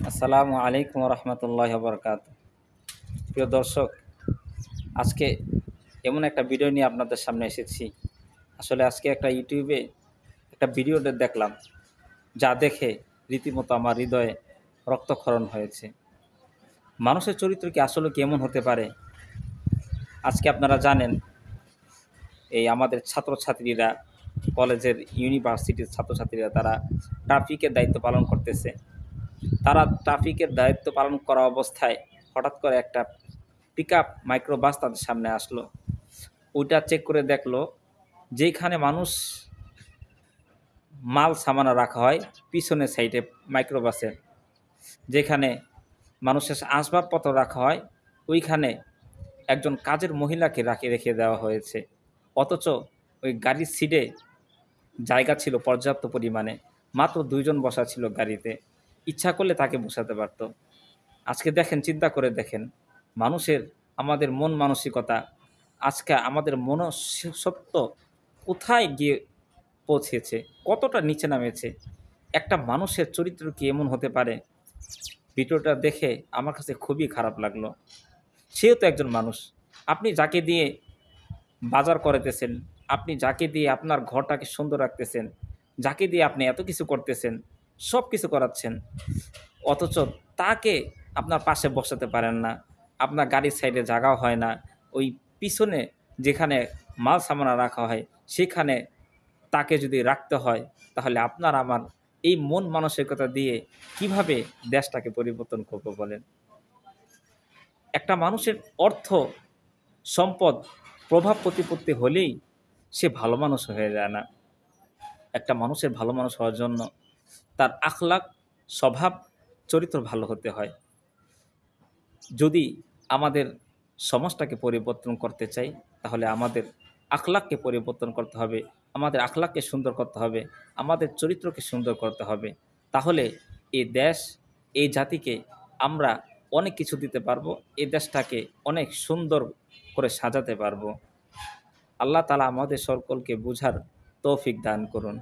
আসসালামু আলাইকুম রহমতুল্লাহ বরকাত। প্রিয় দর্শক, আজকে এমন একটা ভিডিও নিয়ে আপনাদের সামনে এসেছি। আসলে আজকে একটা ইউটিউবে একটা ভিডিওটা দেখলাম, যা দেখে রীতিমতো আমার হৃদয়ে রক্তক্ষরণ হয়েছে। মানুষের চরিত্র কি আসলে কেমন হতে পারে? আজকে আপনারা জানেন, এই আমাদের ছাত্রছাত্রীরা, কলেজের ইউনিভার্সিটির ছাত্রছাত্রীরা তারা ট্রাফিকের দায়িত্ব পালন করতেছে। তারা ট্রাফিকের দায়িত্ব পালন করা অবস্থায় হঠাৎ করে একটা পিকআপ মাইক্রোবাস তাদের সামনে আসলো। ওইটা চেক করে দেখলো, যেইখানে মানুষ মাল সামানা রাখা হয় পিছনের সাইডে মাইক্রোবাসের, যেখানে মানুষের আসবাবপত্র রাখা হয় ওইখানে একজন কাজের মহিলাকে রেখে দেওয়া হয়েছে। অথচ ওই গাড়ির সিটে জায়গা ছিল পর্যাপ্ত পরিমাণে, মাত্র ২ জন বসা ছিল গাড়িতে। ইচ্ছা করলে তাকে বসাতে পারত। আজকে দেখেন, চিন্তা করে দেখেন, মানুষের, আমাদের মন মানসিকতা, আজকে আমাদের মনস্তত্ত্ব কোথায় গিয়ে পৌঁছেছে, কতটা নিচে নামেছে। একটা মানুষের চরিত্র কি এমন হতে পারে? ভিডিওটা দেখে আমার কাছে খুবই খারাপ লাগলো। সেও তো একজন মানুষ। আপনি যাকে দিয়ে বাজার করাইতেছেন, আপনি যাকে দিয়ে আপনার ঘরটাকে সুন্দর রাখতেছেন, যাকে দিয়ে আপনি এত কিছু করতেছেন, সব কিছু করাচ্ছেন, অথচ তাকে আপনার পাশে বসাতে পারেন না। আপনার গাড়ির সাইডে জায়গাও হয় না। ওই পিছনে যেখানে মাল সামানা রাখা হয় সেখানে তাকে যদি রাখতে হয়, তাহলে আপনার আমার এই মন মানসিকতা দিয়ে কিভাবে দেশটাকে পরিবর্তন করব বলেন? একটা মানুষের অর্থ, সম্পদ, প্রভাব প্রতিপত্তি হলেই সে ভালো মানুষ হয়ে যায় না। একটা মানুষের ভালো মানুষ হওয়ার জন্য তার আখলাক, স্বভাব, চরিত্র ভালো হতে হয়। যদি আমাদের সমাজটাকে পরিবর্তন করতে চাই, তাহলে আমাদের আখলাককে পরিবর্তন করতে হবে, আমাদের আখলাককে সুন্দর করতে হবে, আমাদের চরিত্রকে সুন্দর করতে হবে। তাহলে এই দেশ, এই জাতিকে আমরা অনেক কিছু দিতে পারবো, এই দেশটাকে অনেক সুন্দর করে সাজাতে পারবো। আল্লাহ তাআলা আমাদের সকলকে বুঝার তৌফিক দান করুন।